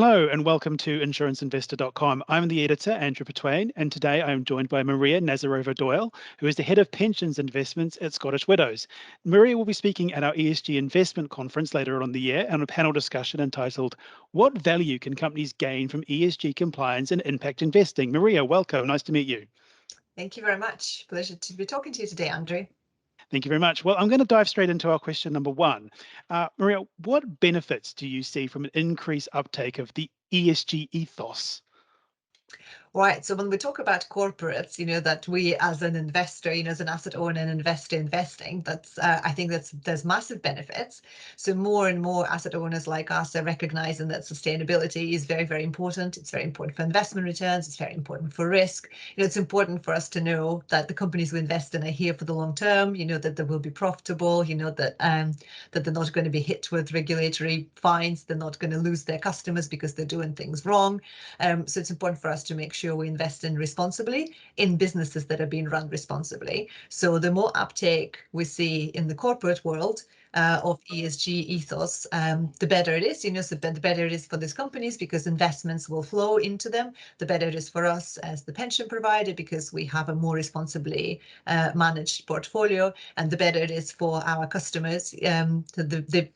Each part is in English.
Hello and welcome to insuranceinvestor.com. I'm the editor, Andrew Petwain, and today I am joined by Maria Nazarova-Doyle, who is the head of pensions investments at Scottish Widows. Maria will be speaking at our ESG investment conference later on in the year on a panel discussion entitled, What Value Can Companies Gain from ESG Compliance and Impact Investing? Maria, welcome. Nice to meet you. Thank you very much. Pleasure to be talking to you today, Andrew. Thank you very much. Well, I'm going to dive straight into our question number one. Maria, what benefits do you see from an increased uptake of the ESG ethos? Right. So when we talk about corporates, that we as an investor, as an asset owner and investor investing, I think there's massive benefits. So more and more asset owners like us are recognizing that sustainability is very, very important. It's very important for investment returns. It's very important for risk. It's important for us to know that the companies we invest in are here for the long term, that they will be profitable, that they're not going to be hit with regulatory fines. They're not going to lose their customers because they're doing things wrong. So it's important for us to make sure we invest in responsibly in businesses that are being run responsibly. So the more uptake we see in the corporate world of ESG ethos, the better it is. So the better it is for these companies because investments will flow into them. The better it is for us as the pension provider because we have a more responsibly managed portfolio, and the better it is for our customers, the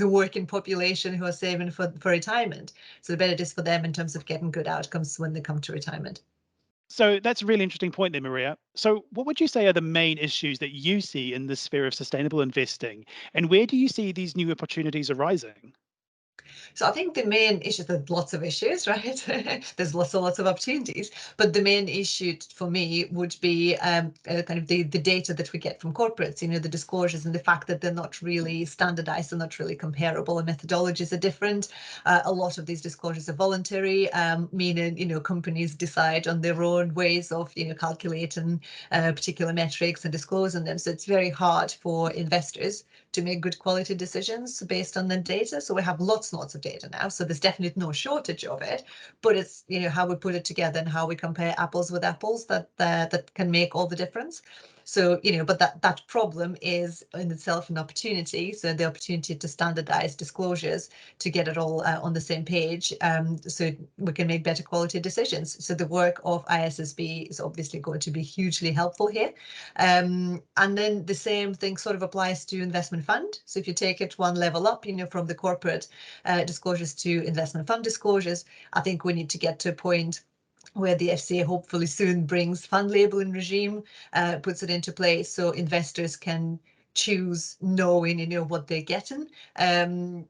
working population who are saving for retirement. So the better it is for them in terms of getting good outcomes when they come to retirement. So that's a really interesting point there, Maria. So what would you say are the main issues that you see in the sphere of sustainable investing, and where do you see these new opportunities arising? So I think the main issue, there's lots of issues, right? There's lots of opportunities, but the main issue for me would be kind of the data that we get from corporates, the disclosures and the fact that they're not really standardized, they're not really comparable, and methodologies are different. A lot of these disclosures are voluntary, meaning, companies decide on their own ways of, calculating particular metrics and disclosing them. So it's very hard for investors to make good quality decisions based on the data. So we have lots of data now. So there's definitely no shortage of it, but it's, how we put it together and how we compare apples with apples that can make all the difference. So, but that problem is in itself an opportunity. So the opportunity to standardize disclosures to get it all on the same page, so we can make better quality decisions. So the work of ISSB is obviously going to be hugely helpful here. And then the same thing sort of applies to investment fund. So if you take it one level up, from the corporate disclosures to investment fund disclosures, I think we need to get to a point where the FCA hopefully soon brings fund labeling regime, puts it into place so investors can choose knowing, what they're getting,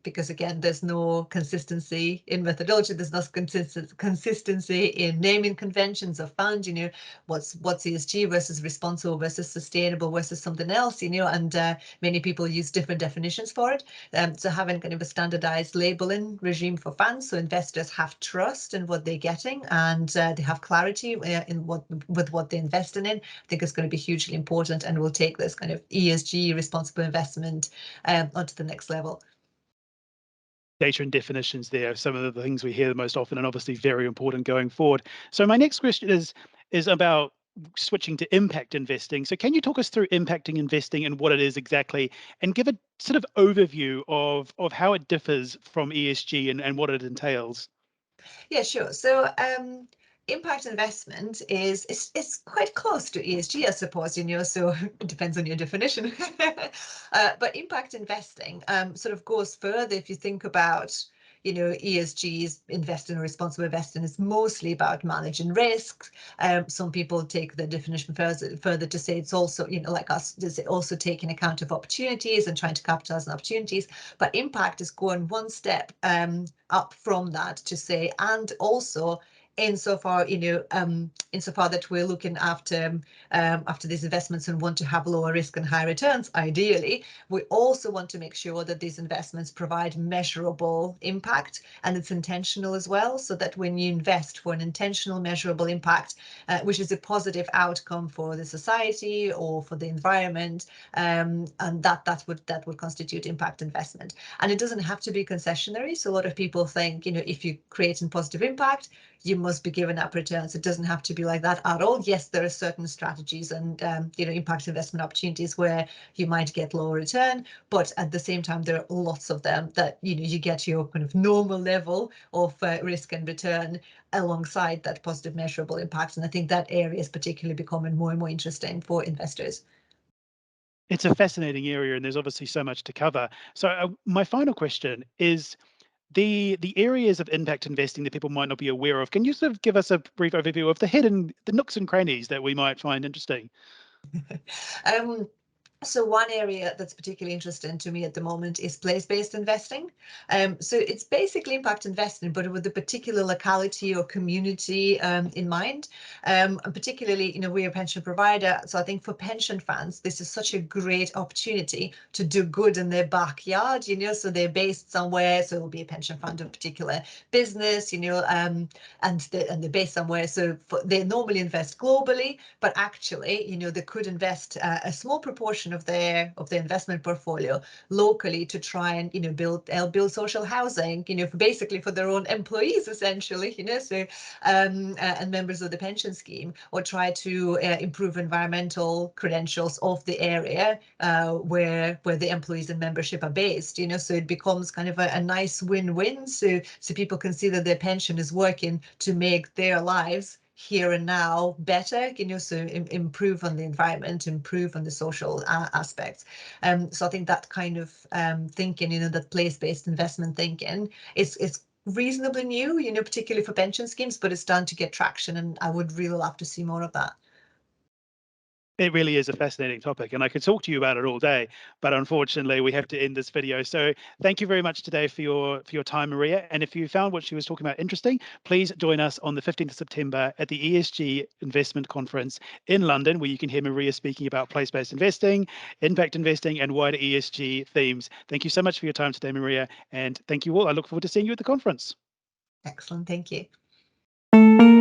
because again, there's no consistency in methodology, there's no consistency in naming conventions of funds, what's ESG versus responsible versus sustainable versus something else, and many people use different definitions for it. So having kind of a standardized labeling regime for funds, so investors have trust in what they're getting and they have clarity in what they're investing in, I think is going to be hugely important, and will take this kind of ESG responsible investment onto the next level. Data and definitions there, some of the things we hear the most often, and obviously very important going forward. So my next question is about switching to impact investing. So can you talk us through impacting investing and what it is exactly, and give a sort of overview of how it differs from ESG and what it entails? Yeah, sure. So impact investment is quite close to ESG, I suppose, so it depends on your definition. But impact investing sort of goes further. If you think about, ESG's investing or responsible investing is mostly about managing risks. Some people take the definition further to say it's also, like us, is also taking account of opportunities and trying to capitalize on opportunities. But impact is going one step up from that to say, and also insofar that we're looking after these investments and want to have lower risk and high returns, ideally, we also want to make sure that these investments provide measurable impact, and it's intentional as well, so that when you invest for an intentional measurable impact, which is a positive outcome for the society or for the environment, and that would constitute impact investment. And it doesn't have to be concessionary. So a lot of people think, if you create a positive impact, you must be given up returns. It doesn't have to be like that at all. Yes, there are certain strategies and impact investment opportunities where you might get lower return, but at the same time, there are lots of them that you get your kind of normal level of risk and return alongside that positive measurable impact. And I think that area is particularly becoming more and more interesting for investors. It's a fascinating area, and there's obviously so much to cover. So my final question is the areas of impact investing that people might not be aware of. Can you sort of give us a brief overview of the nooks and crannies that we might find interesting? So one area that's particularly interesting to me at the moment is place-based investing. So it's basically impact investing, but with a particular locality or community in mind. And particularly, we're a pension provider. So I think for pension funds, this is such a great opportunity to do good in their backyard, so they're based somewhere. So it'll be a pension fund of a particular business, and they're based somewhere. So they normally invest globally, but actually, they could invest a small proportion of their investment portfolio locally to try and build social housing, for their own employees essentially, so and members of the pension scheme, or try to improve environmental credentials of the area where the employees and membership are based, so it becomes kind of a nice win-win. So people can see that their pension is working to make their lives here and now better, so improve on the environment, improve on the social aspects. So I think that kind of thinking, that place-based investment thinking is reasonably new, particularly for pension schemes, but it's starting to get traction, and I would really love to see more of that. It really is a fascinating topic, and I could talk to you about it all day, but unfortunately we have to end this video. So thank you very much today for your time, Maria. And if you found what she was talking about interesting, please join us on the 15th of September at the ESG Investment Conference in London, where you can hear Maria speaking about place-based investing, impact investing, and wider ESG themes. Thank you so much for your time today, Maria, and thank you all. I look forward to seeing you at the conference. Excellent, thank you.